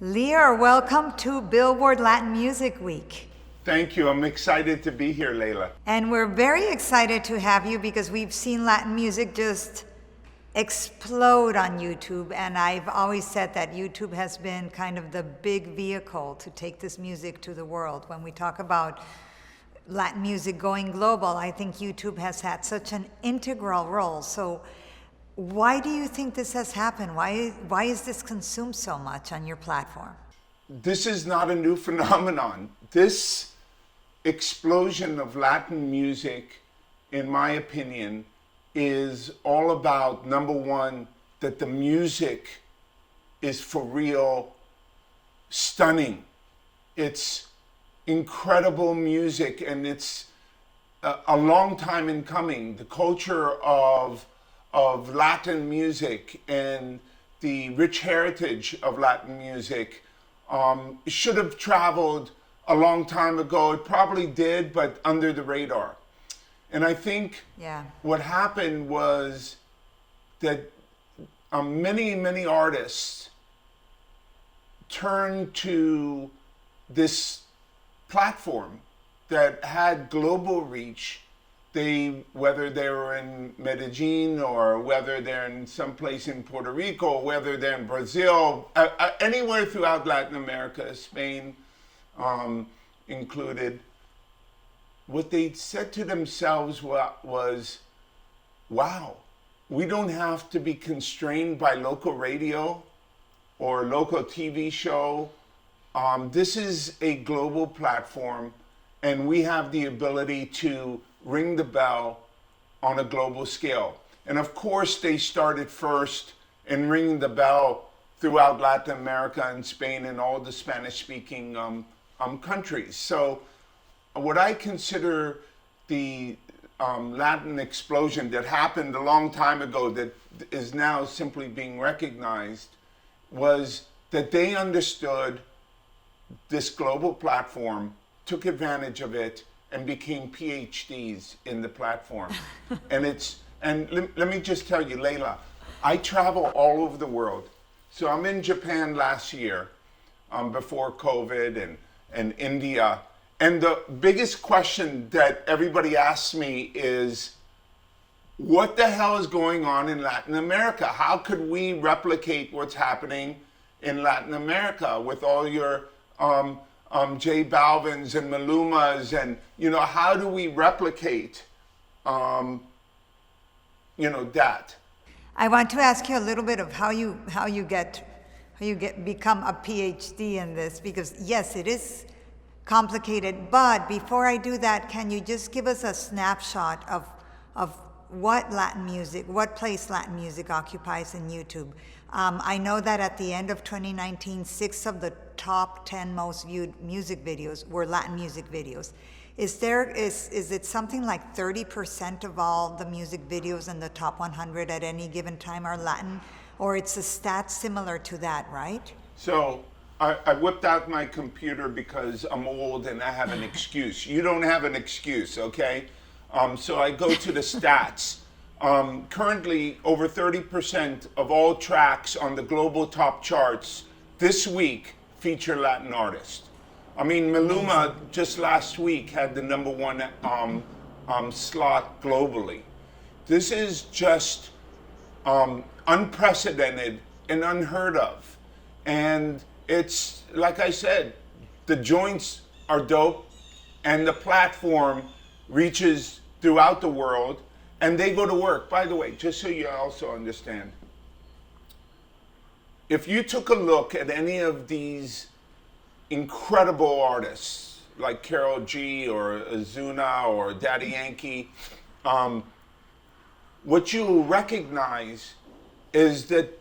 Lyor, welcome to Billboard Latin Music Week. Thank you. I'm excited to be here, Layla. And we're very excited to have you because we've seen Latin music just explode on YouTube. And I've always said that YouTube has been kind of the big vehicle to take this music to the world. When we talk about Latin music going global, I think YouTube has had such an integral role. So why do you think this has happened? Why is this consumed so much on your platform? This is not a new phenomenon. This explosion of Latin music, in my opinion, is all about, number one, that the music is for real stunning. It's incredible music, and it's a long time in coming. The culture of Latin music and the rich heritage of Latin music should have traveled a long time ago. It probably did, but under the radar. And I think what happened was that many artists turned to this platform that had global reach. Whether they were in Medellin or whether they're in someplace in Puerto Rico, whether they're in Brazil, anywhere throughout Latin America, Spain included, what they said to themselves was, wow, we don't have to be constrained by local radio or local TV show. This is a global platform, and we have the ability to ring the bell on a global scale. And of course, they started first in ringing the bell throughout Latin America and Spain and all the Spanish-speaking countries. So what I consider the Latin explosion that happened a long time ago that is now simply being recognized was that they understood this global platform, took advantage of it, and became PhDs in the platform. Let me just tell you, Layla, I travel all over the world. So I'm in Japan last year, before COVID, and India. And the biggest question that everybody asks me is, what the hell is going on in Latin America? How could we replicate what's happening in Latin America with all your J Balvins and Malumas, and how do we replicate that? I want to ask you a little bit of how you become a PhD in this, because yes, it is complicated. But before I do that, can you just give us a snapshot of what place Latin music occupies in YouTube? I know that at the end of 2019, 6 of the top 10 most viewed music videos were Latin music videos. Is it something like 30% of all the music videos in the top 100 at any given time are Latin? Or it's a stat similar to that, right? So I whipped out my computer because I'm old and I have an excuse. You don't have an excuse, okay? So I go to the stats. Currently, over 30% of all tracks on the global top charts this week feature Latin artists. I mean, Maluma just last week had the #1 slot globally. This is just unprecedented and unheard of. And it's, like I said, the joints are dope, and the platform reaches throughout the world, and they go to work. By the way, just so you also understand, if you took a look at any of these incredible artists like Karol G or Ozuna or Daddy Yankee, what you'll recognize is that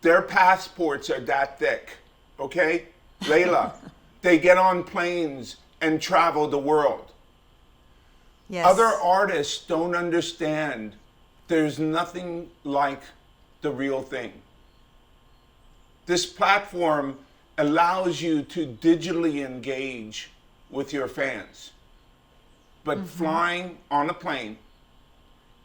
their passports are that thick, okay? Layla, they get on planes and travel the world. Yes. Other artists don't understand there's nothing like the real thing. This platform allows you to digitally engage with your fans. But flying on a plane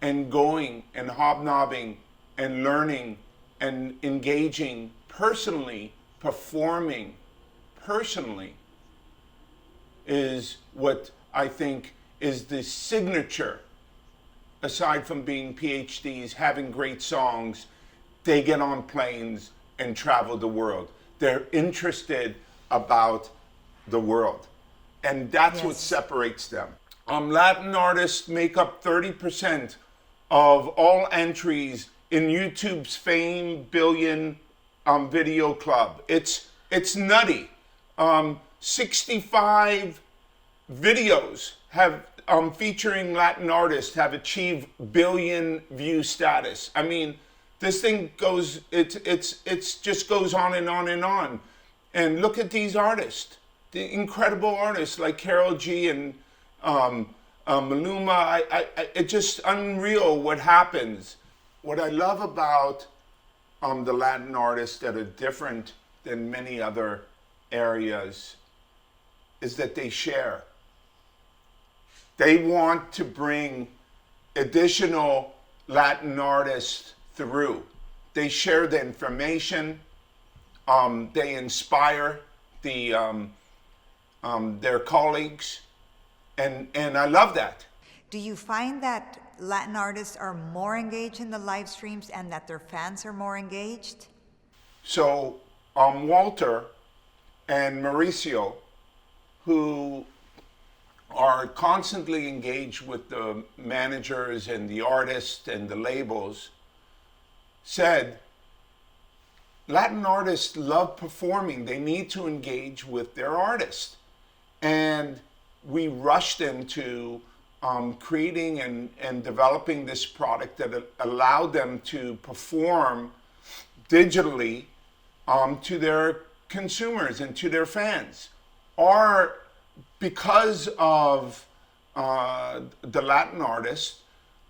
and going and hobnobbing and learning and engaging personally performing personally is what I think is the signature. Aside from being PhDs, having great songs, they get on planes and travel the world. They're interested about the world. And that's what separates them. Latin artists make up 30% of all entries in YouTube's Fame Billion Video Club. It's nutty. 65 videos have featuring Latin artists have achieved billion view status. I mean, this thing goes, it's just goes on and on and on. And look at these artists, the incredible artists like Karol G and Maluma. It's just unreal what happens. What I love about the Latin artists that are different than many other areas is that they share. They want to bring additional Latin artists through. They share the information. They inspire their colleagues, and I love that. Do you find that Latin artists are more engaged in the live streams and that their fans are more engaged? So Walter and Mauricio, who are constantly engaged with the managers and the artists and the labels, said Latin artists love performing. They need to engage with their artists. And we rushed into creating and developing this product that allowed them to perform digitally to their consumers and to their fans. Because of the Latin artists,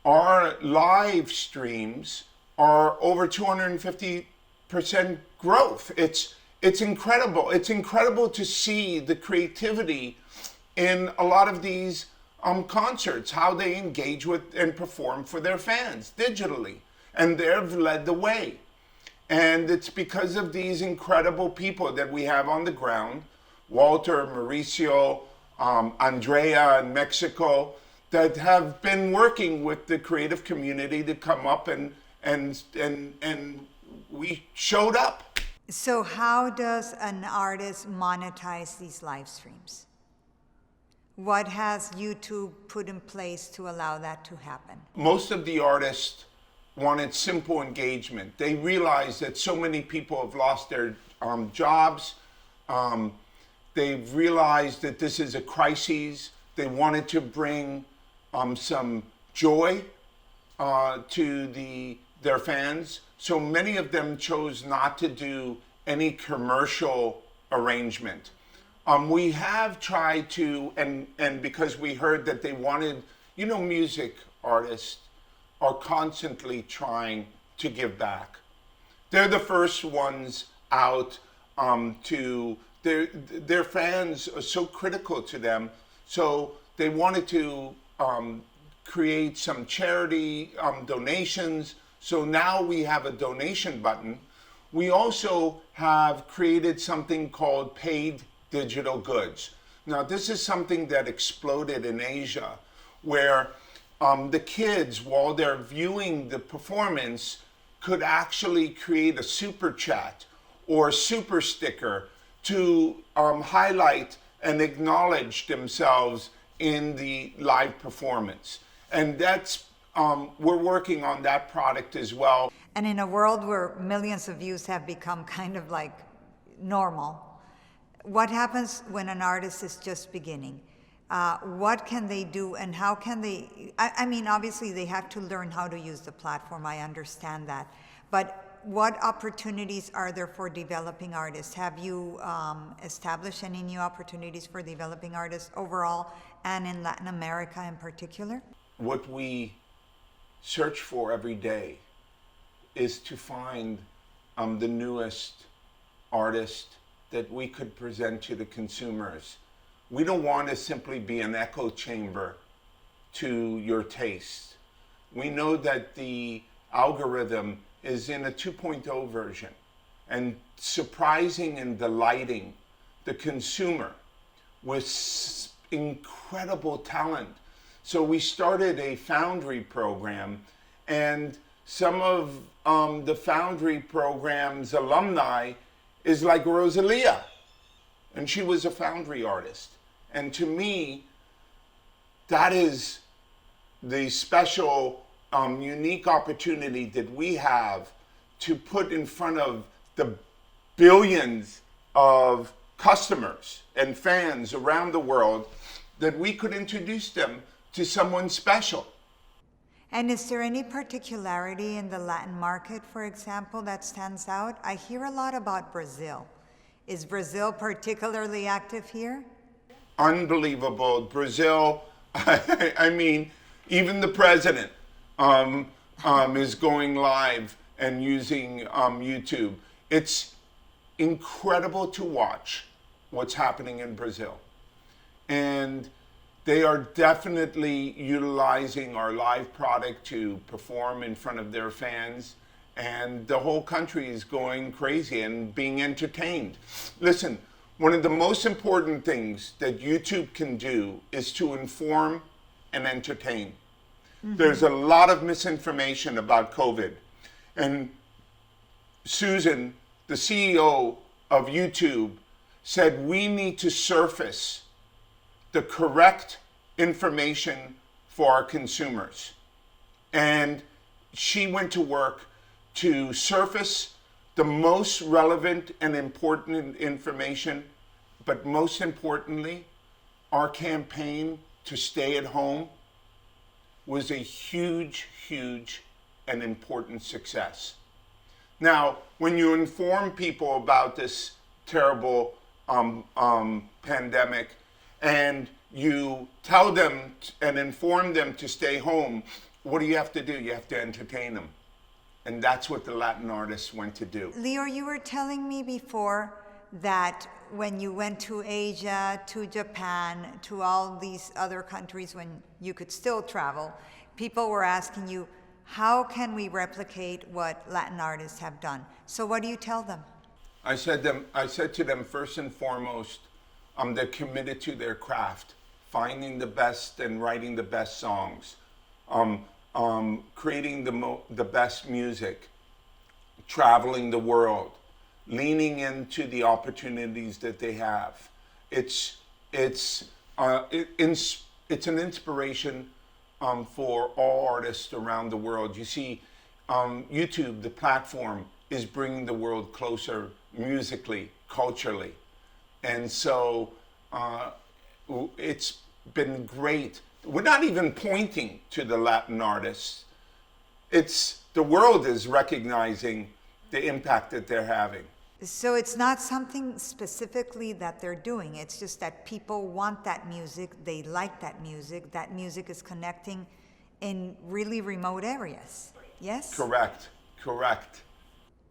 our live streams are over 250% growth. It's incredible. It's incredible to see the creativity in a lot of these concerts, how they engage with and perform for their fans digitally. And they've led the way. And it's because of these incredible people that we have on the ground, Walter, Mauricio, Andrea in Mexico, that have been working with the creative community to come up and we showed up. So how does an artist monetize these live streams? What has YouTube put in place to allow that to happen? Most of the artists wanted simple engagement. They realized that so many people have lost their jobs. They've realized that this is a crisis. They wanted to bring some joy to their fans. So many of them chose not to do any commercial arrangement. We have tried to, and because we heard that they wanted, music artists are constantly trying to give back. They're the first ones out their fans are so critical to them, so they wanted to create some charity donations. So now we have a donation button. We also have created something called paid digital goods. Now this is something that exploded in Asia, where the kids, while they're viewing the performance, could actually create a super chat or super sticker to highlight and acknowledge themselves in the live performance. And that's, we're working on that product as well. And in a world where millions of views have become kind of like normal, what happens when an artist is just beginning? What can they do and how can they, I mean, obviously they have to learn how to use the platform, I understand that. But what opportunities are there for developing artists? Have you established any new opportunities for developing artists overall and in Latin America in particular? What we search for every day is to find the newest artist that we could present to the consumers. We don't want to simply be an echo chamber to your taste. We know that the algorithm is in a 2.0 version, and surprising and delighting the consumer with incredible talent. So we started a Foundry program, and some of the Foundry program's alumni is like Rosalia, and she was a Foundry artist. And to me, that is the special, unique opportunity that we have to put in front of the billions of customers and fans around the world, that we could introduce them to someone special. And is there any particularity in the Latin market, for example, that stands out? I hear a lot about Brazil. Is Brazil particularly active here? Unbelievable. Brazil, I mean, even the president is going live and using YouTube. It's incredible to watch what's happening in Brazil. And they are definitely utilizing our live product to perform in front of their fans. And the whole country is going crazy and being entertained. Listen, one of the most important things that YouTube can do is to inform and entertain. Mm-hmm. There's a lot of misinformation about COVID. And Susan, the CEO of YouTube, said we need to surface the correct information for our consumers. And she went to work to surface the most relevant and important information, but most importantly, our campaign to stay at home was a huge, huge and important success. Now, when you inform people about this terrible pandemic, and you tell them and inform them to stay home, what do you have to do? You have to entertain them. And that's what the Latin artists went to do. Lyor, you were telling me before that when you went to Asia, to Japan, to all these other countries when you could still travel, people were asking you, how can we replicate what Latin artists have done? So what do you tell them? I said to them, first and foremost, they're committed to their craft, finding the best and writing the best songs, creating the best music, traveling the world, leaning into the opportunities that they have. It's an inspiration for all artists around the world. You see, YouTube, the platform, is bringing the world closer musically, culturally. And so it's been great. We're not even pointing to the Latin artists. The world is recognizing the impact that they're having. So it's not something specifically that they're doing. It's just that people want that music. They like that music. That music is connecting in really remote areas. Yes? Correct.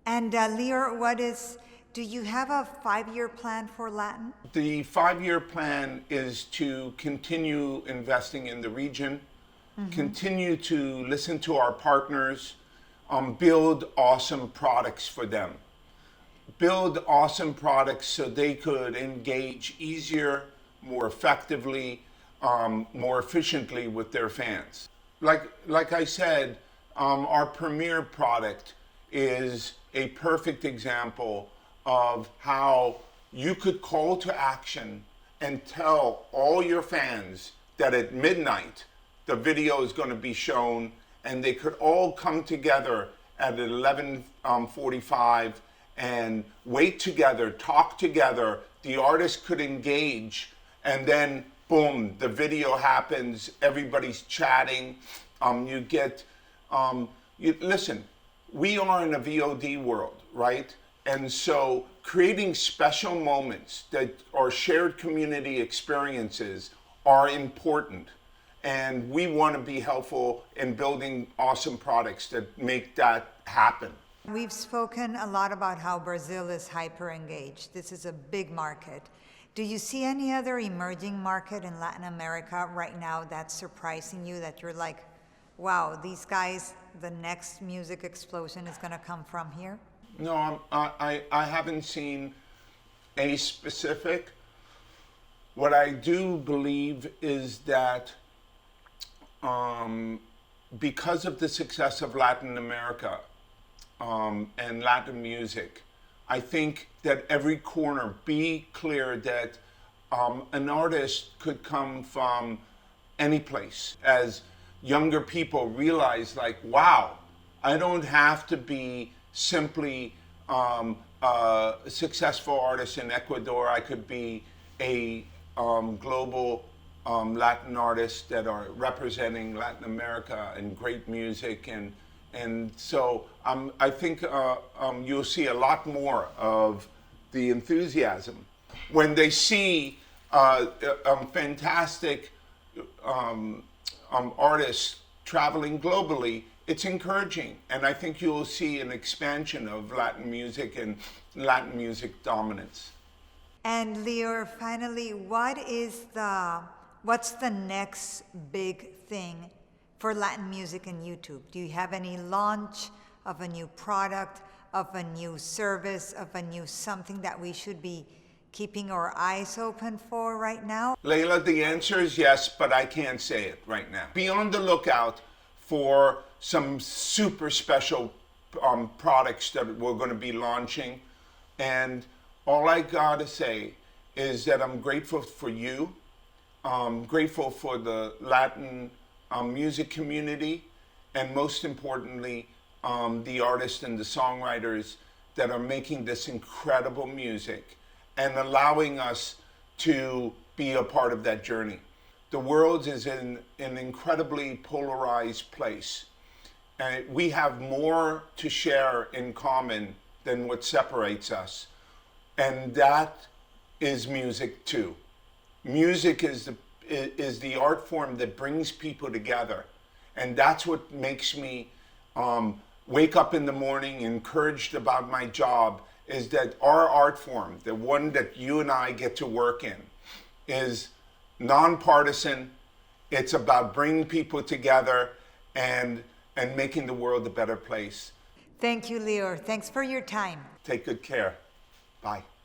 And Lyor, do you have a 5-year plan for Latin? The 5-year plan is to continue investing in the region, continue to listen to our partners, build awesome products for them. Build awesome products so they could engage easier, more effectively, more efficiently with their fans. Like I said, our premier product is a perfect example of how you could call to action and tell all your fans that at midnight the video is going to be shown, and they could all come together at 11:45 and wait together, talk together. The artist could engage, and then boom, the video happens. Everybody's chatting. Listen, we are in a VOD world, right? And so creating special moments that are shared community experiences are important. And we want to be helpful in building awesome products that make that happen. We've spoken a lot about how Brazil is hyper engaged. This is a big market. Do you see any other emerging market in Latin America right now that's surprising you, that you're like, wow, these guys, the next music explosion is going to come from here? No, I haven't seen a specific. What I do believe is that because of the success of Latin America and Latin music, I think that every corner, be clear that an artist could come from any place. As younger people realize, like, wow, I don't have to be simply a successful artist in Ecuador. I could be a global Latin artists that are representing Latin America and great music, and so I think you'll see a lot more of the enthusiasm when they see fantastic artists traveling globally. It's encouraging, and I think you'll see an expansion of Latin music and Latin music dominance. And Lyor, finally, what's the next big thing for Latin music and YouTube? Do you have any launch of a new product, of a new service, of a new something that we should be keeping our eyes open for right now? Layla, the answer is yes, but I can't say it right now. Be on the lookout for some super special products that we're going to be launching. And all I gotta say is that I'm grateful for you. I'm grateful for the Latin music community, and most importantly, the artists and the songwriters that are making this incredible music and allowing us to be a part of that journey. The world is in an incredibly polarized place. And we have more to share in common than what separates us. And that is music too. Music is the art form that brings people together. And that's what makes me wake up in the morning encouraged about my job, is that our art form, the one that you and I get to work in, is nonpartisan. It's about bringing people together and making the world a better place. Thank you, Lyor. Thanks for your time. Take good care. Bye.